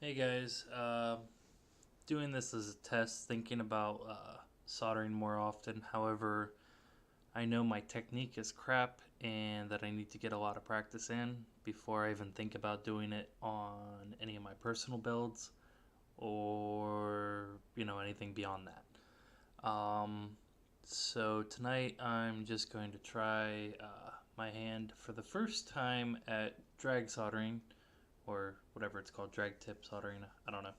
Hey guys, doing this as a test, thinking about soldering more often. However, I know my technique is crap and that I need to get a lot of practice in before I even think about doing it on any of my personal builds or, anything beyond that. So tonight I'm just going to try my hand for the first time at drag soldering or whatever it's called, drag tip soldering. I don't know.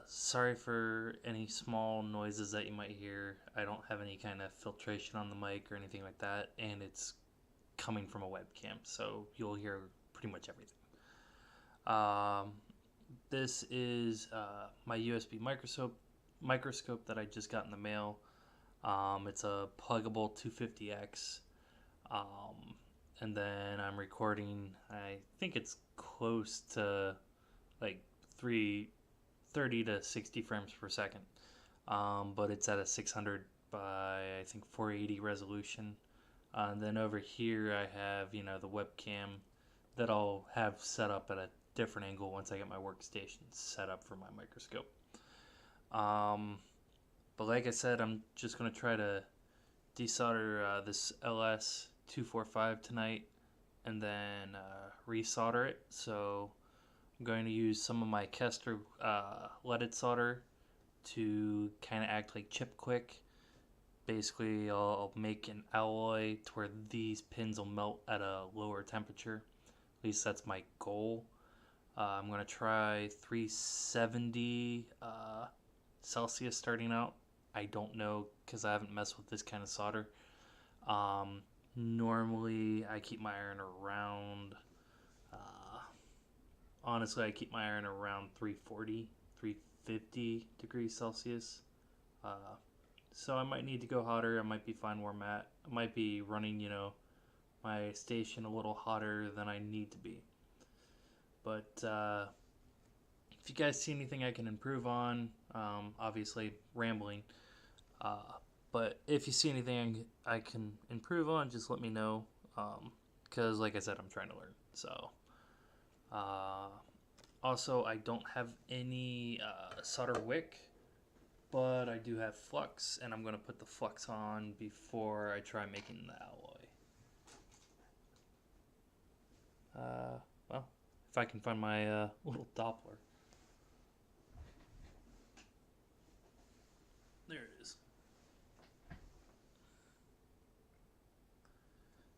Sorry for any small noises that you might hear. I don't have any kind of filtration on the mic or anything like that, and it's coming from a webcam, so you'll hear pretty much everything. This is my USB microscope that I just got in the mail. It's a Plugable 250X. Um, and then I'm recording, I think it's close to like 330 to 60 frames per second. But it's at a 600 by I think 480 resolution. And then over here I have, the webcam that I'll have set up at a different angle once I get my workstation set up for my microscope. But like I said, I'm just going to try to desolder this LS245 tonight and then resolder it. So I'm going to use some of my Kester leaded solder to kind of act like chip quick. Basically, I'll make an alloy to where these pins will melt at a lower temperature. At least that's my goal. I'm going to try 370 Celsius starting out. I don't know because I haven't messed with this kind of solder. Normally, I keep my iron around, honestly, I keep my iron around 340, 350 degrees Celsius. So I might need to go hotter. I might be fine where I'm at. I might be running, my station a little hotter than I need to be. But if you guys see anything I can improve on, obviously rambling. But if you see anything I can improve on, just let me know. Because, like I said, I'm trying to learn. So, also, I don't have any solder wick, but I do have flux, and I'm going to put the flux on before I try making the alloy. Well, if I can find my little Doppler. There it is.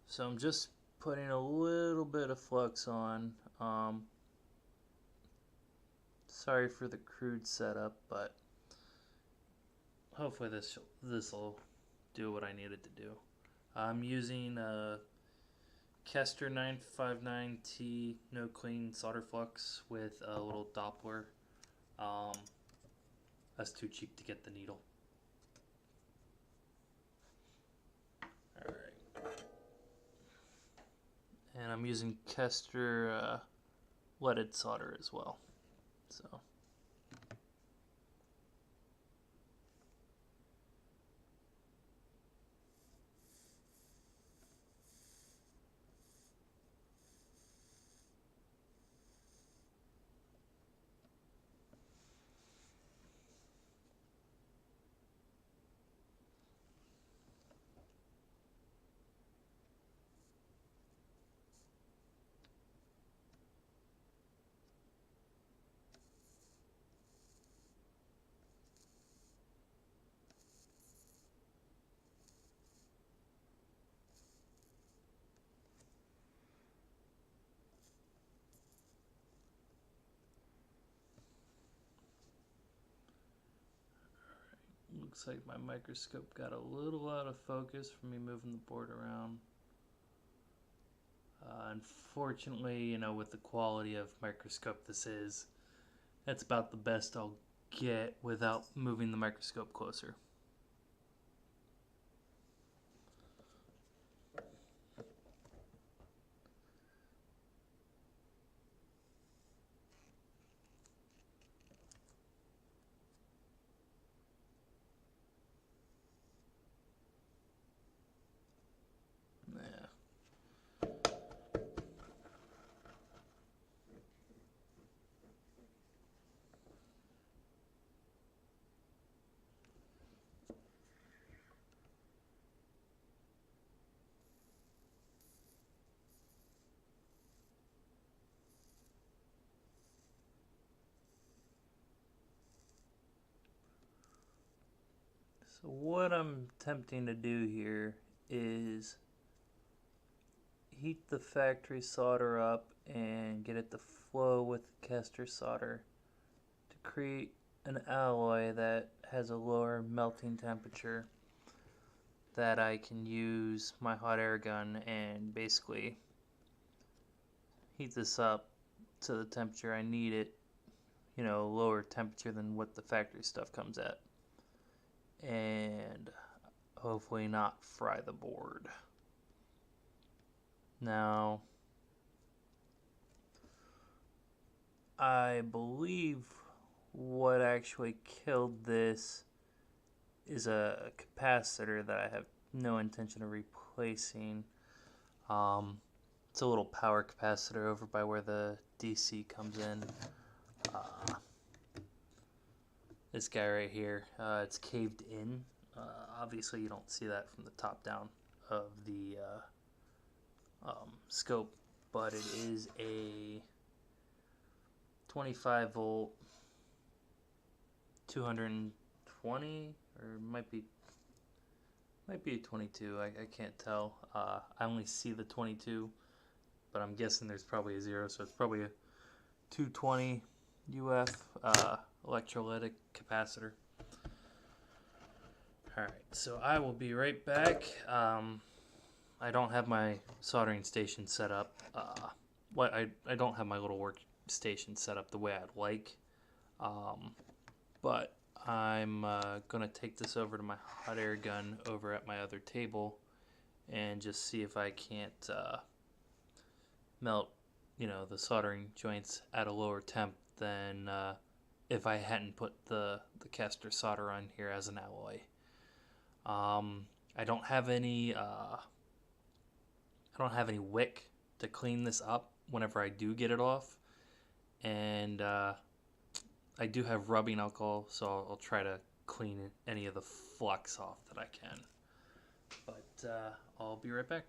So I'm just putting a little bit of flux on. Sorry for the crude setup, but hopefully this will do what I need it to do. I'm using a Kester 959T no clean solder flux with a little Doppler. That's too cheap to get the needle. Alright. And I'm using Kester leaded solder as well. So. Looks like my microscope got a little out of focus from me moving the board around. Unfortunately, with the quality of microscope this is, that's about the best I'll get without moving the microscope closer. So what I'm attempting to do here is heat the factory solder up and get it to flow with the caster solder to create an alloy that has a lower melting temperature that I can use my hot air gun and basically heat this up to the temperature I need it, you know, lower temperature than what the factory stuff comes at, and hopefully not fry the board. Now, I believe what actually killed this is a capacitor that I have no intention of replacing. It's a little power capacitor over by where the DC comes in. This guy right here, it's caved in. Obviously you don't see that from the top down of the scope, but it is a 25 volt 220, or might be a 22. I can't tell. I only see the 22, but I'm guessing there's probably a 0, so it's probably a 220 UF electrolytic capacitor. Alright, so I will be right back. I don't have my soldering station set up. I don't have my little workstation set up the way I'd like. But I'm going to take this over to my hot air gun over at my other table and just see if I can't melt, you know, the soldering joints at a lower temp than if I hadn't put the caster solder on here as an alloy. I don't have any wick to clean this up whenever I do get it off, and I do have rubbing alcohol, so I'll try to clean any of the flux off that I can. But I'll be right back.